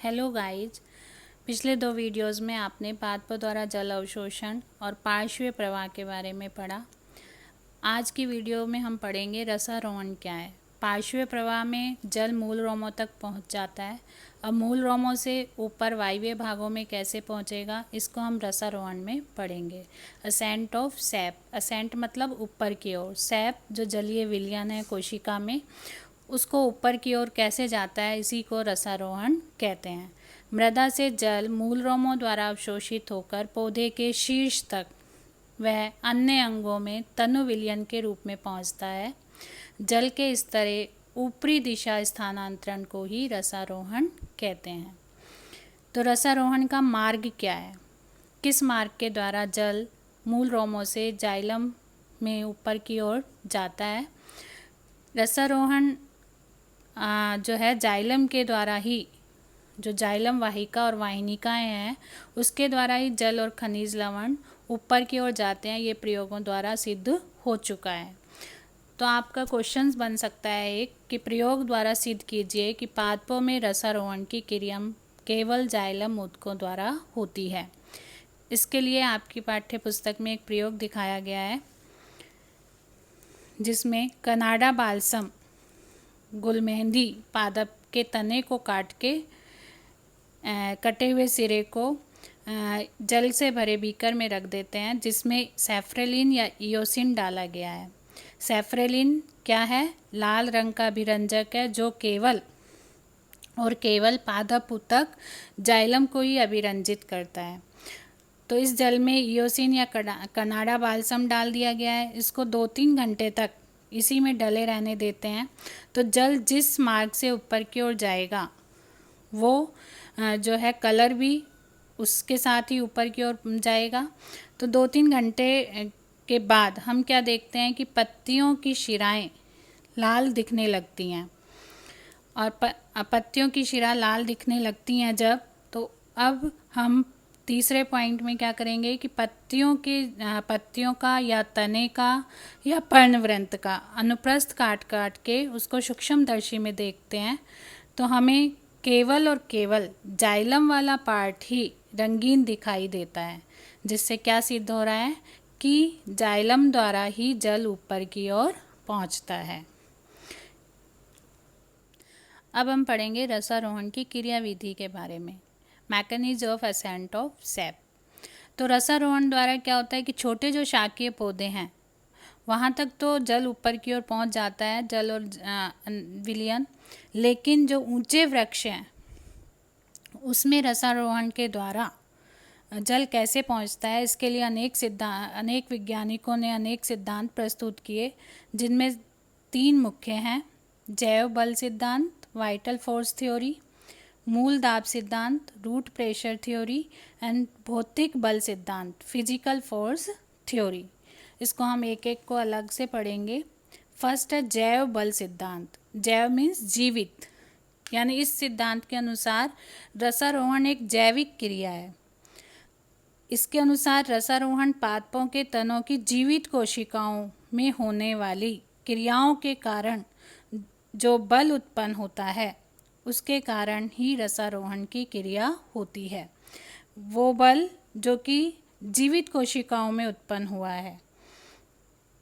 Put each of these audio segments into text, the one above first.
Hello guys. पिछले दो videos में आपने पादपों द्वारा जल अवशोषण और पार्श्वीय प्रवाह के बारे में पढ़ा। आज की वीडियो में हम पढ़ेंगे रसारोहण क्या है। पार्श्वीय प्रवाह में जल मूल रोमों तक पहुंच जाता है। अब मूल रोमों से ऊपर वायवीय भागों में कैसे पहुंचेगा, इसको हम रसारोहण में पढ़ेंगे। असेंट ऑफ सैप, असेंट मतलब ऊपर की ओर, सैप जो जलीय विलयन है कोशिका में, उसको ऊपर की ओर कैसे जाता है, इसी को रसारोहण कहते हैं। मृदा से जल मूल रोमों द्वारा अवशोषित होकर पौधे के शीर्ष तक वह अन्य अंगों में तनु विलयन के रूप में पहुंचता है। जल के इस तरह ऊपरी दिशा स्थानांतरण को ही रसारोहण कहते हैं। तो रसारोहण का मार्ग क्या है? किस मार्ग के द्वारा जल मूल रोमों से जाइलम में ऊपर की ओर जाता है? रसारोहण जो है जाइलम के द्वारा ही, जो जाइलम वाहिका और वाहिनिकाएं हैं उसके द्वारा ही जल और खनिज लवण ऊपर की ओर जाते हैं। ये प्रयोगों द्वारा सिद्ध हो चुका है। तो आपका क्वेश्चन बन सकता है एक कि प्रयोग द्वारा सिद्ध कीजिए कि पादपों में रसारोहण की क्रिया केवल जाइलम ऊतकों द्वारा होती है। इसके लिए आपकी पाठ्य पुस्तक में एक प्रयोग दिखाया गया है जिसमें कनाडा बालसम गुलमेहंदी पादप के तने को काट के कटे हुए सिरे को जल से भरे बीकर में रख देते हैं, जिसमें सैफ्रेलिन या इयोसिन डाला गया है। सैफ्रेलिन क्या है? लाल रंग का अभिरंजक है जो केवल और केवल पादप ऊतक जाइलम को ही अभिरंजित करता है। तो इस जल में इयोसिन या कनाडा बालसम डाल दिया गया है। इसको 2-3 घंटे तक इसी में डले रहने देते हैं। तो जल जिस मार्ग से ऊपर की ओर जाएगा वो जो है कलर भी उसके साथ ही ऊपर की ओर जाएगा। तो 2-3 घंटे के बाद हम क्या देखते हैं कि पत्तियों की शिराएं लाल दिखने लगती हैं। और पत्तियों की शिरा लाल दिखने लगती हैं जब, तो अब हम तीसरे पॉइंट में क्या करेंगे कि पत्तियों का या तने का या पर्णवृंत का अनुप्रस्थ काट काट के उसको सूक्ष्मदर्शी में देखते हैं। तो हमें केवल और केवल जाइलम वाला पार्ट ही रंगीन दिखाई देता है, जिससे क्या सिद्ध हो रहा है कि जाइलम द्वारा ही जल ऊपर की ओर पहुंचता है। अब हम पढ़ेंगे रसारोहण की क्रियाविधि के बारे में, mechanism of ascent of sap. तो रसारोहण द्वारा क्या होता है कि छोटे जो शाकीय पौधे हैं वहाँ तक तो जल ऊपर की ओर पहुँच जाता है, जल और विलयन, लेकिन जो ऊंचे वृक्ष हैं उसमें रसारोहण के द्वारा जल कैसे पहुँचता है, इसके लिए अनेक वैज्ञानिकों ने अनेक सिद्धांत प्रस्तुत किए, जिनमें 3 मुख्य हैं: जैव बल सिद्धांत, वाइटल फोर्स थ्योरी, मूल दाब सिद्धांत, रूट प्रेशर थ्योरी, एंड भौतिक बल सिद्धांत, फिजिकल फोर्स थ्योरी। इसको हम एक एक को अलग से पढ़ेंगे। फर्स्ट है जैव बल सिद्धांत। जैव मीन्स जीवित, यानी इस सिद्धांत के अनुसार रसारोहण एक जैविक क्रिया है। इसके अनुसार रसारोहण पादपों के तनों की जीवित कोशिकाओं में होने वाली क्रियाओं के कारण जो बल उत्पन्न होता है उसके कारण ही रसारोहण की क्रिया होती है। वो बल जो कि जीवित कोशिकाओं में उत्पन्न हुआ है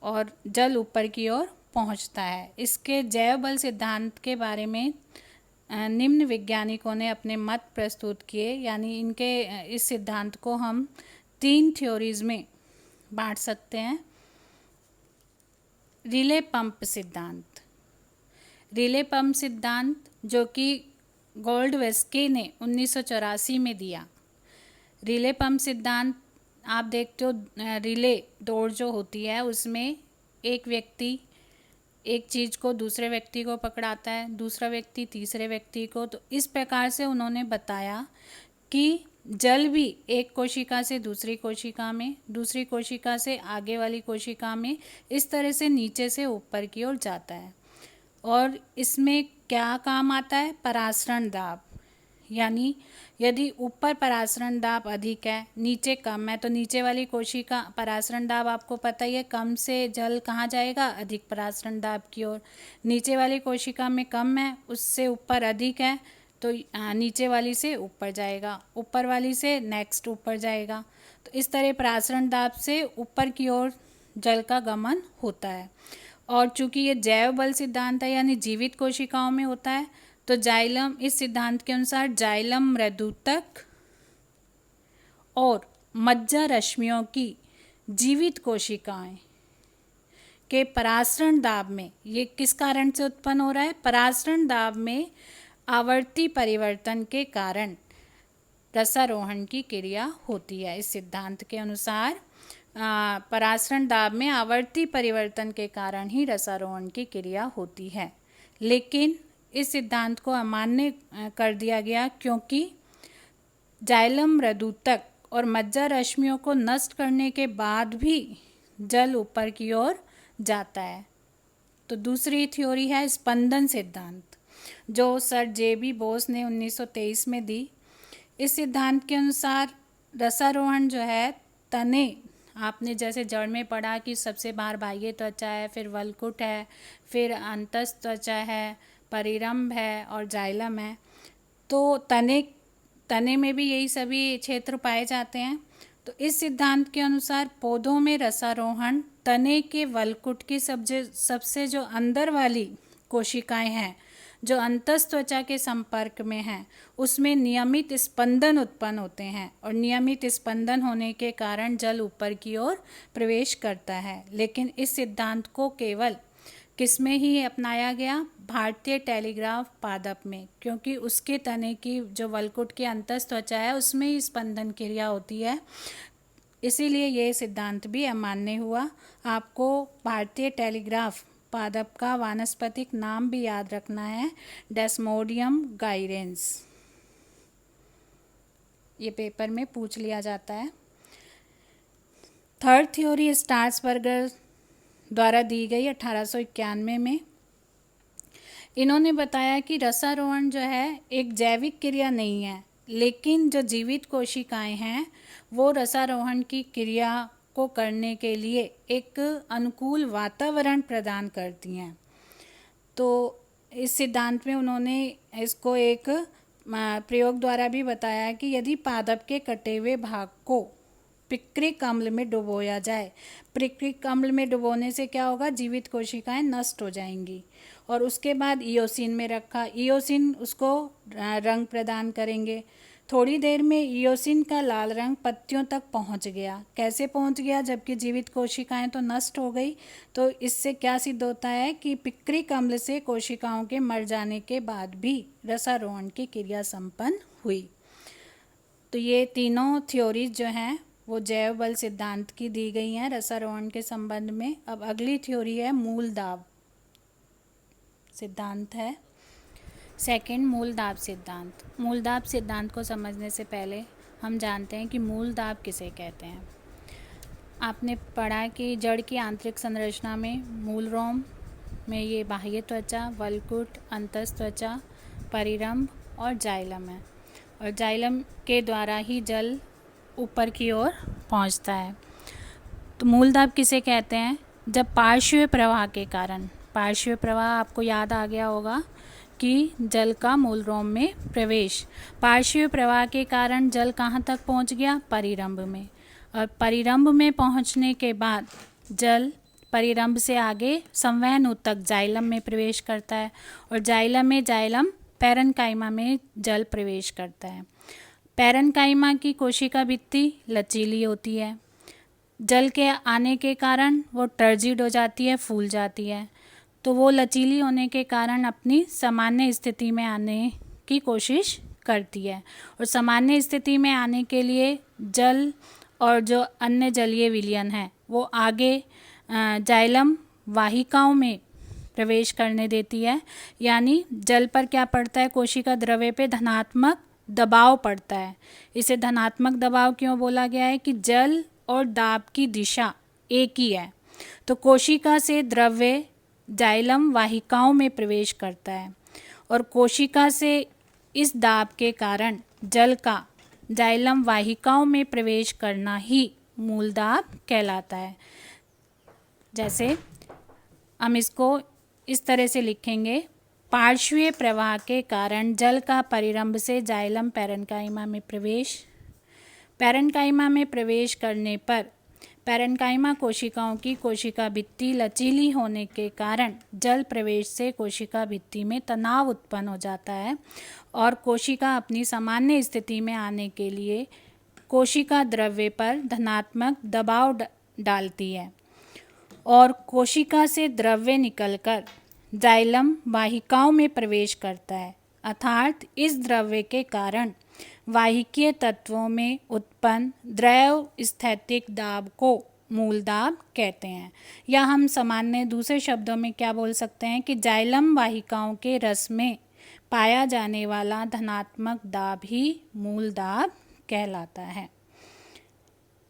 और जल ऊपर की ओर पहुंचता है। इसके जैव बल सिद्धांत के बारे में निम्न वैज्ञानिकों ने अपने मत प्रस्तुत किए, यानी इनके इस सिद्धांत को हम 3 थ्योरीज में बांट सकते हैं। रिले पंप सिद्धांत। रिले पंप सिद्धांत जो कि गोल्डवेस्की ने 1984 में दिया। रिले पंप सिद्धांत आप देखते हो, रिले दौड़ जो होती है उसमें एक व्यक्ति एक चीज़ को दूसरे व्यक्ति को पकड़ाता है, दूसरा व्यक्ति तीसरे व्यक्ति को। तो इस प्रकार से उन्होंने बताया कि जल भी एक कोशिका से दूसरी कोशिका में, दूसरी कोशिका से आगे वाली कोशिका में, इस तरह से नीचे से ऊपर की ओर जाता है। और इसमें क्या काम आता है? परासरण दाब, यानी यदि ऊपर परासरण दाब अधिक है, नीचे कम है, तो नीचे वाली कोशिका, परासरण दाब आपको पता ही है, कम से जल कहाँ जाएगा? अधिक परासरण दाब की ओर। नीचे वाली कोशिका में कम है, उससे ऊपर अधिक है, तो नीचे वाली से ऊपर जाएगा, ऊपर वाली से नेक्स्ट ऊपर जाएगा। तो इस तरह परासरण दाब से ऊपर की ओर जल का गमन होता है। और चूंकि ये जैव बल सिद्धांत है यानी जीवित कोशिकाओं में होता है, तो जाइलम, इस सिद्धांत के अनुसार जाइलम मृदुतक और मज्जा रश्मियों की जीवित कोशिकाएं के परासरण दाब में, ये किस कारण से उत्पन्न हो रहा है? परासरण दाब में आवर्ती परिवर्तन के कारण रसारोहण की क्रिया होती है। इस सिद्धांत के अनुसार परासरण दाब में आवर्ती परिवर्तन के कारण ही रसारोहण की क्रिया होती है। लेकिन इस सिद्धांत को अमान्य कर दिया गया क्योंकि जाइलम मृदुतक और मज्जा रश्मियों को नष्ट करने के बाद भी जल ऊपर की ओर जाता है। तो दूसरी थ्योरी है स्पंदन सिद्धांत, जो सर जे.बी. बोस ने 1923 में दी। इस सिद्धांत के अनुसार रसारोहण जो है, तने, आपने जैसे जड़ में पढ़ा कि सबसे बाहर बाह्य त्वचा है, फिर वल्कुट है, फिर अंतस्थ त्वचा है, परिरंभ है और जाइलम है। तो तने में भी यही सभी क्षेत्र पाए जाते हैं। तो इस सिद्धांत के अनुसार पौधों में रसारोहण तने के वल्कुट की सबसे जो अंदर वाली कोशिकाएं हैं, जो अंतस्थ त्वचा के संपर्क में हैं, उसमें नियमित स्पंदन उत्पन्न होते हैं और नियमित स्पंदन होने के कारण जल ऊपर की ओर प्रवेश करता है। लेकिन इस सिद्धांत को केवल किसमें ही अपनाया गया? भारतीय टेलीग्राफ पादप में, क्योंकि उसके तने की जो वल्कुट की अंतस्थ त्वचा है उसमें ही स्पंदन क्रिया होती है, इसीलिए ये सिद्धांत भी अमान्य हुआ। आपको भारतीय टेलीग्राफ पादप का वानस्पतिक नाम भी याद रखना है, डेस्मोडियम गाइरेंस। ये पेपर में पूछ लिया जाता है। थर्ड थ्योरी स्टार्सबर्गर द्वारा दी गई 1891 में। इन्होंने बताया कि रसारोहण जो है एक जैविक क्रिया नहीं है, लेकिन जो जीवित कोशिकाएं हैं वो रसारोहण की क्रिया को करने के लिए एक अनुकूल वातावरण प्रदान करती हैं। तो इस सिद्धांत में उन्होंने इसको एक प्रयोग द्वारा भी बताया कि यदि पादप के कटे हुए भाग को पिक्रिक अम्ल में डुबोया जाए, पिक्रिक अम्ल में डुबोने से क्या होगा? जीवित कोशिकाएं नष्ट हो जाएंगी। और उसके बाद इयोसिन में रखा, इयोसिन उसको रंग प्रदान करेंगे। थोड़ी देर में इयोसिन का लाल रंग पत्तियों तक पहुंच गया। कैसे पहुंच गया? जबकि जीवित कोशिकाएं तो नष्ट हो गई। तो इससे क्या सिद्ध होता है कि पिक्रिक अम्ल से कोशिकाओं के मर जाने के बाद भी रसारोहण की क्रिया संपन्न हुई। तो ये तीनों थ्योरीज जो हैं वो जैव बल सिद्धांत की दी गई हैं रसारोहण के संबंध में। अब अगली थ्योरी है मूल दाब सिद्धांत है। सेकंड, मूल दाब सिद्धांत। मूल दाब सिद्धांत को समझने से पहले हम जानते हैं कि मूल दाब किसे कहते हैं। आपने पढ़ा कि जड़ की आंतरिक संरचना में मूल रोम में ये बाह्य त्वचा, वल्कुट, अंतस्थ त्वचा, परिरंभ और जाइलम है, और जाइलम के द्वारा ही जल ऊपर की ओर पहुंचता है। तो मूल दाब किसे कहते हैं? जब पार्श्व प्रवाह के कारण, पार्श्व प्रवाह आपको याद आ गया होगा कि जल का मूल रोम में प्रवेश, पार्श्व प्रवाह के कारण जल कहाँ तक पहुँच गया? परिरंभ में। और परिरंभ में पहुँचने के बाद जल परिरंभ से आगे संवहन ऊतक जाइलम में प्रवेश करता है, और जाइलम में जाइलम पैरेन्काइमा में जल प्रवेश करता है। पैरेन्काइमा की कोशिका भित्ति लचीली होती है। जल के आने के कारण वो टर्जिड हो जाती है, फूल जाती है। तो वो लचीली होने के कारण अपनी सामान्य स्थिति में आने की कोशिश करती है, और सामान्य स्थिति में आने के लिए जल और जो अन्य जलीय विलयन है वो आगे जाइलम वाहिकाओं में प्रवेश करने देती है। यानी जल पर क्या पड़ता है? कोशिका द्रव्य पे धनात्मक दबाव पड़ता है। इसे धनात्मक दबाव क्यों बोला गया है? कि जल और दाब की दिशा एक ही है। तो कोशिका से द्रव्य जाइलम वाहिकाओं में प्रवेश करता है, और कोशिका से इस दाब के कारण जल का जाइलम वाहिकाओं में प्रवेश करना ही मूल दाब कहलाता है। जैसे हम इसको इस तरह से लिखेंगे पार्श्वीय प्रवाह के कारण जल का परिरंभ से जाइलम पैरेन्काइमा में प्रवेश। पैरेन्काइमा में प्रवेश करने पर पैरेन्काइमा कोशिकाओं की कोशिका भित्ति लचीली होने के कारण जल प्रवेश से कोशिका भित्ति में तनाव उत्पन्न हो जाता है और कोशिका अपनी सामान्य स्थिति में आने के लिए कोशिका द्रव्य पर धनात्मक दबाव डालती है और कोशिका से द्रव्य निकलकर जाइलम वाहिकाओं में प्रवेश करता है, अर्थात इस द्रव्य के कारण वाहिकीय तत्वों में उत्पन्न द्रव स्थैतिक दाब को मूल दाब कहते हैं। या हम सामान्य दूसरे शब्दों में क्या बोल सकते हैं कि जाइलम वाहिकाओं के रस में पाया जाने वाला धनात्मक दाब ही मूल दाब कहलाता है।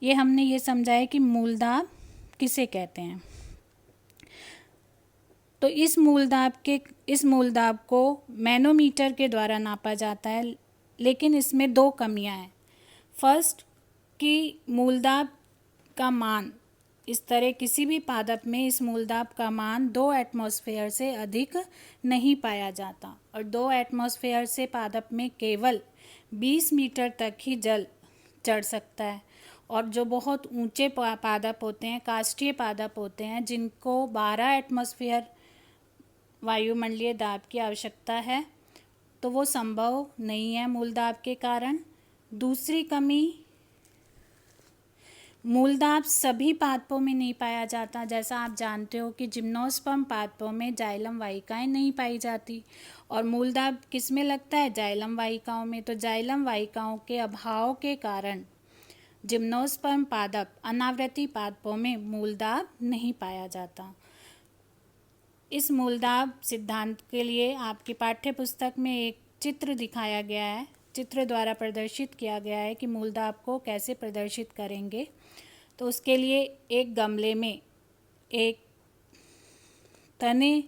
ये हमने ये समझा है कि मूल दाब किसे कहते हैं। तो इस मूल दाब को मैनोमीटर के द्वारा नापा जाता है, लेकिन इसमें दो कमियां हैं। फर्स्ट कि मूल दाब का मान इस तरह किसी भी पादप में इस मूल दाब का मान 2 एटमॉस्फेयर से अधिक नहीं पाया जाता और 2 एटमॉस्फेयर से पादप में केवल 20 मीटर तक ही जल चढ़ सकता है। और जो बहुत ऊंचे पादप होते हैं, काष्ठीय पादप होते हैं, जिनको 12 एटमॉस्फेयर वायुमंडलीय दाब की आवश्यकता है, तो वो संभव नहीं है मूल दाब के कारण। दूसरी कमी, मूल दाब सभी पादपों में नहीं पाया जाता। जैसा आप जानते हो कि जिम्नोस्पर्म पादपों में जाइलम वाहिकाएं नहीं पाई जाती और मूल दाब किस में लगता है? जाइलम वाहिकाओं में। तो जाइलम वाहिकाओं के अभाव के कारण जिम्नोस्पर्म पादप अनावृति पादपों में मूल दाब नहीं पाया जाता। इस मूल दाब सिद्धांत के लिए आपकी पाठ्य पुस्तक में एक चित्र दिखाया गया है, चित्र द्वारा प्रदर्शित किया गया है कि मूल दाब को कैसे प्रदर्शित करेंगे। तो उसके लिए एक गमले में एक तने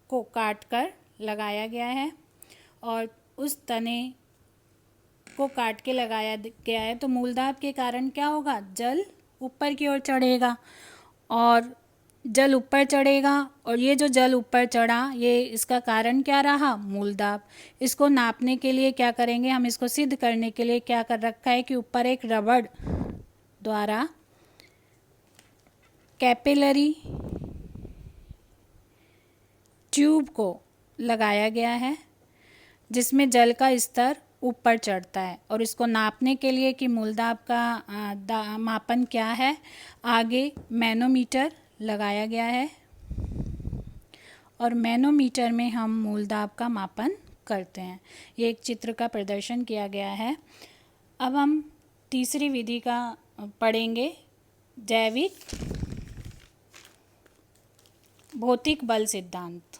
को काटकर लगाया गया है और उस तने को काट के लगाया गया है। तो मूल दाब के कारण क्या होगा? जल ऊपर की ओर चढ़ेगा और जल ऊपर चढ़ेगा और ये जो जल ऊपर चढ़ा, ये इसका कारण क्या रहा? मूल दाब। इसको नापने के लिए क्या करेंगे? हम इसको सिद्ध करने के लिए क्या कर रखा है कि ऊपर एक रबड़ द्वारा कैपिलरी ट्यूब को लगाया गया है जिसमें जल का स्तर ऊपर चढ़ता है। और इसको नापने के लिए कि मूल दाब का मापन क्या है, आगे मैनोमीटर लगाया गया है और मैनोमीटर में हम मूल दाब का मापन करते हैं। ये एक चित्र का प्रदर्शन किया गया है। अब हम तीसरी विधि का पढ़ेंगे, जैविक भौतिक बल सिद्धांत।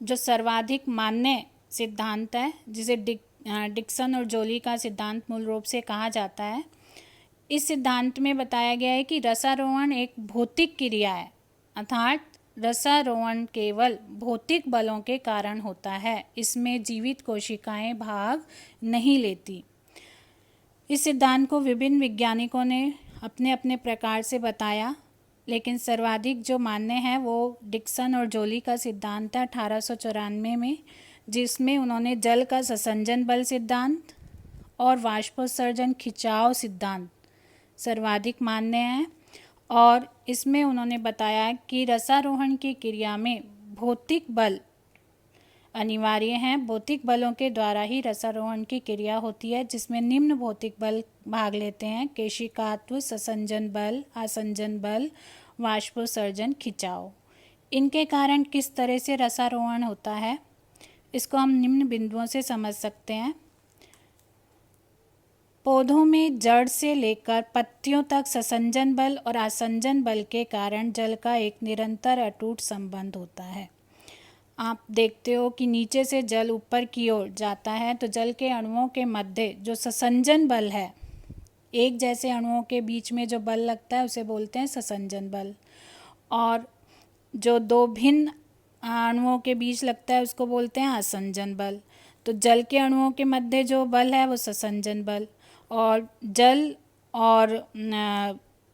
जो सर्वाधिक मान्य सिद्धांत है, जिसे डिक्सन और जोली का सिद्धांत मूल रूप से कहा जाता है। इस सिद्धांत में बताया गया है कि रसारोहण एक भौतिक क्रिया है, अर्थात रसारोहण केवल भौतिक बलों के कारण होता है, इसमें जीवित कोशिकाएं भाग नहीं लेती। इस सिद्धांत को विभिन्न वैज्ञानिकों ने अपने अपने प्रकार से बताया, लेकिन सर्वाधिक जो मान्य है वो डिक्सन और जोली का सिद्धांत है 1894 में, जिसमें उन्होंने जल का ससंजन बल सिद्धांत और वाष्पोत्सर्जन खिंचाव सिद्धांत सर्वाधिक मान्य है। और इसमें उन्होंने बताया कि रसारोहण की क्रिया में भौतिक बल अनिवार्य हैं। भौतिक बलों के द्वारा ही रसारोहण की क्रिया होती है, जिसमें निम्न भौतिक बल भाग लेते हैं: केशिकात्व, ससंजन बल, आसंजन बल, वाष्पोत्सर्जन खिंचाव। इनके कारण किस तरह से रसारोहण होता है, इसको हम निम्न बिंदुओं से समझ सकते हैं। पौधों में जड़ से लेकर पत्तियों तक ससंजन बल और आसंजन बल के कारण जल का एक निरंतर अटूट संबंध होता है। आप देखते हो कि नीचे से जल ऊपर की ओर जाता है, तो जल के अणुओं के मध्य जो ससंजन बल है, एक जैसे अणुओं के बीच में जो बल लगता है उसे बोलते हैं ससंजन बल, और जो दो भिन्न अणुओं के बीच लगता है उसको बोलते हैं आसंजन बल। तो जल के अणुओं के मध्य जो बल है वो ससंजन बल, और जल और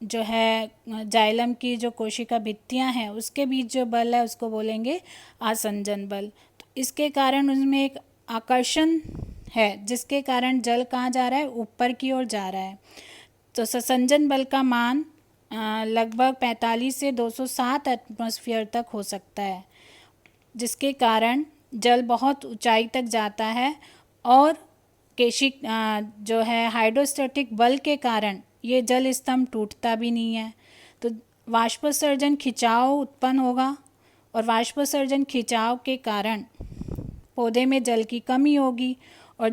जो है जाइलम की जो कोशिका भित्तियां हैं उसके बीच जो बल है उसको बोलेंगे आसंजन बल। तो इसके कारण उसमें एक आकर्षण है जिसके कारण जल कहाँ जा रहा है, ऊपर की ओर जा रहा है। तो ससंजन बल का मान लगभग 45 से 207 एटमॉस्फेयर तक हो सकता है, जिसके कारण जल बहुत ऊंचाई तक जाता है और केशिक जो है हाइड्रोस्टैटिक बल के कारण ये जल स्तंभ टूटता भी नहीं है। तो वाष्पोत्सर्जन खिंचाव उत्पन्न होगा और वाष्पोत्सर्जन खिंचाव के कारण पौधे में जल की कमी होगी और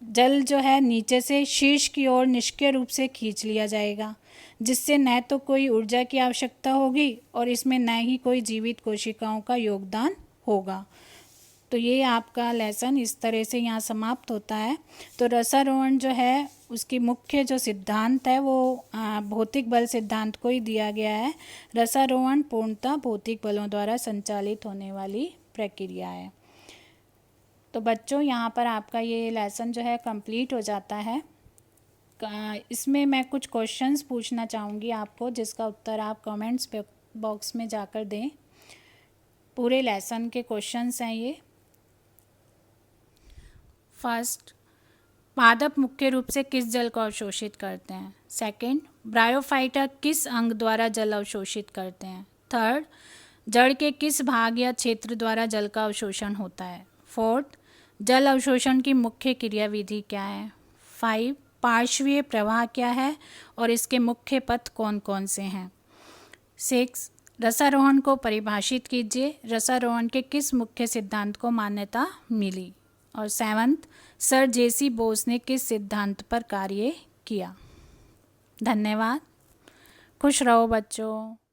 जल जो है नीचे से शीर्ष की ओर निष्क्रिय रूप से खींच लिया जाएगा, जिससे न तो कोई ऊर्जा की आवश्यकता होगी और इसमें न ही कोई जीवित कोशिकाओं का योगदान होगा। तो ये आपका लेसन इस तरह से यहाँ समाप्त होता है। तो रसारोहण जो है उसकी मुख्य जो सिद्धांत है वो भौतिक बल सिद्धांत को ही दिया गया है। रसारोहण पूर्णतः भौतिक बलों द्वारा संचालित होने वाली प्रक्रिया है। तो बच्चों यहाँ पर आपका ये लेसन जो है कंप्लीट हो जाता है। इसमें मैं कुछ क्वेश्चंस पूछना चाहूँगी आपको, जिसका उत्तर आप कमेंट्स बॉक्स में जाकर दें। पूरे लेसन के क्वेश्चंस हैं ये। फर्स्ट, पादप मुख्य रूप से किस जल को अवशोषित करते हैं। सेकंड, ब्रायोफाइटा किस अंग द्वारा जल अवशोषित करते हैं। थर्ड, जड़ के किस भाग या क्षेत्र द्वारा जल का अवशोषण होता है। फोर्थ, जल अवशोषण की मुख्य क्रियाविधि क्या है। 5, पार्श्वीय प्रवाह क्या है और इसके मुख्य पथ कौन कौन से हैं। 6, रसारोहण को परिभाषित कीजिए, रसारोहण के किस मुख्य सिद्धांत को मान्यता मिली। और 7th, सर जेसी बोस ने किस सिद्धांत पर कार्य किया। धन्यवाद। खुश रहो बच्चों।